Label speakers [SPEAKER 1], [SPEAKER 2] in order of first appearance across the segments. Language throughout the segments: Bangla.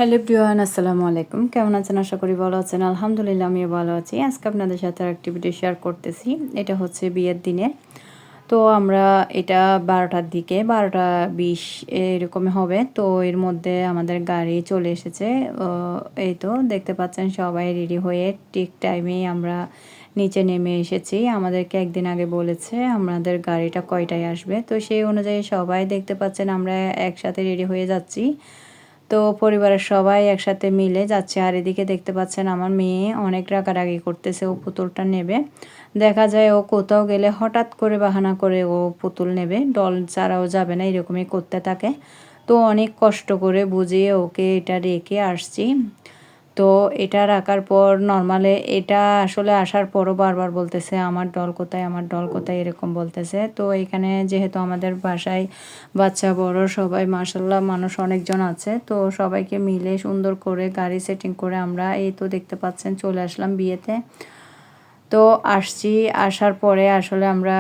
[SPEAKER 1] হ্যালো এভরিওয়ান, আসসালামু আলাইকুম। কেমন আছেন? আশা করি ভালো আছেন। আলহামদুলিল্লাহ আমিও ভালো আছি। আজকে আপনাদের সাথে আরেকটি ভিডিও শেয়ার করতেছি। এটা হচ্ছে বিয়ের দিনে। তো আমরা এটা 12টার দিকে 12টা 20 এরকম হবে। তো এর মধ্যে আমাদের গাড়ি চলে এসেছে। এই তো দেখতে পাচ্ছেন সবাই রেডি হয়ে ঠিক টাইমেই আমরা নিচে নেমে এসেছি। আমাদেরকে একদিন আগে বলেছে আমাদের গাড়িটা কয়টায় আসবে। তো সেই অনুযায়ী সবাই দেখতে পাচ্ছেন আমরা একসাথে রেডি হয়ে যাচ্ছি। তো পরিবারের সবাই একসাথে মিলে যাচ্ছে। আর এদিকে দেখতে পাচ্ছেন আমার মেয়ে অনেক রাগারাগি করতেছে, ও পুতুলটা নেবে। দেখা যায় ও কোথাও গেলে হঠাৎ করে বাহানা করে ও পুতুল নেবে, ডল ছাড়াও যাবে না, এরকমই করতে থাকে। তো অনেক কষ্ট করে বুঝিয়ে ওকে এটা রেখে আসছি। তো এটা রাখার পর নরমালে এটা আসলে আসার পরও বারবার বলতেছে আমার ডল কোথায়, আমার ডল কোথায়, এরকম বলতেছে। তো এখানে যেহেতু আমাদের বাসায় বাচ্চা বড় সবাই মাশাআল্লাহ মানুষ অনেকজন আছে, তো সবাইকে মিলে সুন্দর করে গাড়ি সেটিং করে আমরা এই তো দেখতে পাচ্ছেন চলে আসলাম বিয়েতে। তো আসার পরে আসলে আমরা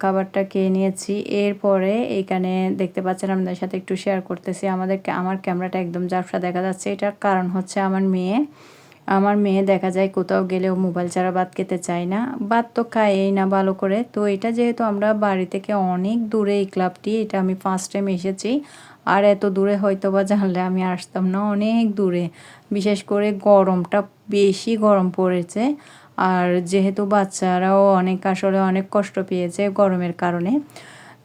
[SPEAKER 1] খাবারটা খেয়ে নিয়েছি। এরপরে এইখানে দেখতে পাচ্ছেন আপনাদের সাথে একটু শেয়ার করতেছি। আমার ক্যামেরাটা একদম ঝাপসা দেখা যাচ্ছে। এটার কারণ হচ্ছে আমার মেয়ে দেখা যায় কোথাও গেলেও মোবাইল ছাড়া ভাত খেতে চায় না। ভাত তো খায়ই না ভালো করে। তো এটা যেহেতু আমরা বাড়ি থেকে অনেক দূরে এই ক্লাবটি, এটা আমি ফার্স্ট টাইম এসেছি। আর এত দূরে হয়তোবা জানলে আমি আসতাম না, অনেক দূরে। বিশেষ করে গরমটা বেশি গরম পড়েছে। আর যেহেতু বাচ্চারাও আসলে অনেক কষ্ট পেয়েছে গরমের কারণে।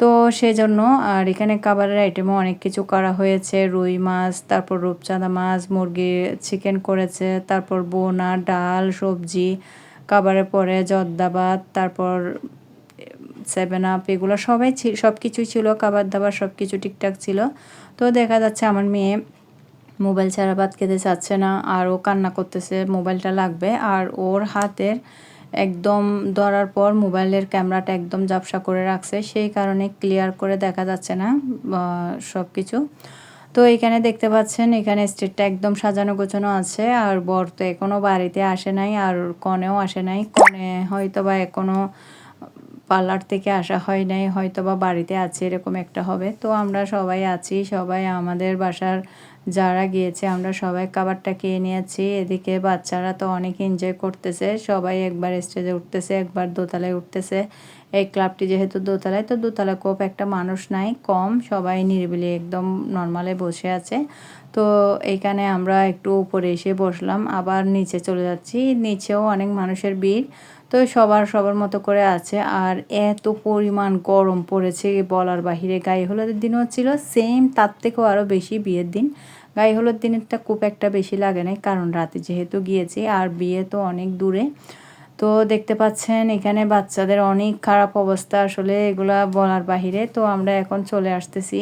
[SPEAKER 1] তো সেজন্য আর এখানে খাবারের আইটেমও অনেক কিছু করা হয়েছে। রুই মাছ, তারপর রূপচাঁদা মাছ, মুরগির চিকেন করেছে, তারপর বোনা, ডাল, সবজি, খাবারের পরে জর্দা ভাত, তারপর 7 আপ, এগুলো সব কিছুই ছিল। খাবার-দাবার সব কিছু ঠিকঠাক ছিল। তো দেখা যাচ্ছে আমার মেয়ে মোবাইল ছাড়া ভাত খেতে চাচ্ছে না, আর ও কান্না করতেছে মোবাইলটা লাগবে। আর ওর হাতের একদম ধরার পর মোবাইলের ক্যামেরাটা একদম ঝাপসা করে রাখছে, সেই কারণে ক্লিয়ার করে দেখা যাচ্ছে না সব কিছু। তো এখানে দেখতে পাচ্ছেন এখানে স্টেজটা একদম সাজানো গোছানো আছে। আর বর তো এখনও বাড়িতে আসে নাই, আর কনেও আসে নাই। কনে হয়তো বা এখনও পার্লার থেকে আসা হয় নাই, হয়তো বা বাড়িতে আছে, এরকম একটা হবে। তো আমরা সবাই আছি, সবাই আমাদের বাসার যারা গিয়েছে আমরা সবাই খাবারটা খেয়ে নিয়েছি। এদিকে বাচ্চারা তো অনেক এনজয় করতেছে, সবাই একবার স্টেজে উঠতেছে, একবার দোতলায় উঠতেছে। এই ক্লাবটি যেহেতু দোতলায়, তো দোতলায় খুব একটা মানুষ নাই, কম, সবাই নিরিবিলি একদম নর্মালে বসে আছে। তো এইখানে আমরা একটু উপরে এসে বসলাম, আবার নিচে চলে যাচ্ছি। নিচেও অনেক মানুষের ভিড়। তো সবার মতো করে আছে। আর এত পরিমাণ গরম পড়েছে বলার বাহিরে। গায়ে হলুদের দিনও ছিল সেম, তার থেকেও আরও বেশি বিয়ের দিন। গায়ে হলুদ দিনেরটা খুব একটা বেশি লাগে নাই, কারণ রাতে যেহেতু গিয়েছি, আর বিয়ে তো অনেক দূরে। তো দেখতে পাচ্ছেন এখানে বাচ্চাদের অনেক খারাপ অবস্থা, আসলে এগুলা বলার বাহিরে। তো আমরা এখন চলে আসতেছি।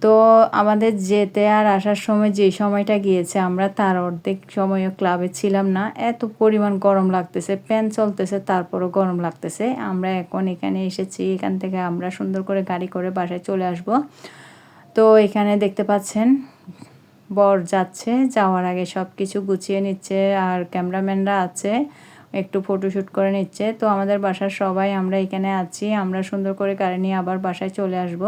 [SPEAKER 1] তো আমাদের যেতে আর আসার সময় যে সময়টা গিয়েছে আমরা তার অর্ধেক সময়ও ক্লাবে ছিলাম না, এত পরিমাণ গরম লাগতেছে, ফ্যান চলতেছে তারপরও গরম লাগতেছে। আমরা এখন এখানে এসেছি, এখান থেকে আমরা সুন্দর করে গাড়ি করে বাসায় চলে আসব। তো এখানে দেখতে পাচ্ছেন বর যাচ্ছে, যাওয়ার আগে সব কিছু গুছিয়ে নিচ্ছে, আর ক্যামেরাম্যানরা আছে একটু ফটোশ্যুট করে নিচ্ছে। তো আমাদের বাসার সবাই আমরা এখানে আছি, আমরা সুন্দর করে গাড়ি নিয়ে আবার বাসায় চলে আসব।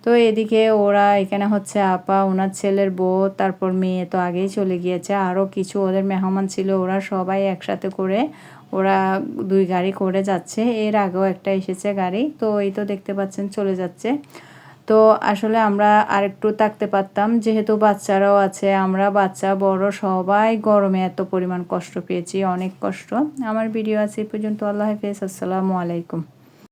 [SPEAKER 1] তো এদিকে ওরা এখানে হচ্ছে আপা, ওনার ছেলের বউ, তারপর মেয়ে তো আগেই চলে গিয়েছে, আরও কিছু ওদের মেহমান ছিল, ওরা সবাই একসাথে করে ওরা 2 গাড়ি করে যাচ্ছে। এর আগেও একটা এসেছে গাড়ি, তো এই তো দেখতে পাচ্ছেন চলে যাচ্ছে। তো আসলে আমরা আরেকটু থাকতে পারতাম, যেহেতু বাচ্চারাও আছে, আমরা বাচ্চা বড় সবাই গরমে এত পরিমাণ কষ্ট পেয়েছি, অনেক কষ্ট। আমার ভিডিও আছে এই পর্যন্ত। আল্লাহ হাফেজ, আসসালামু আলাইকুম।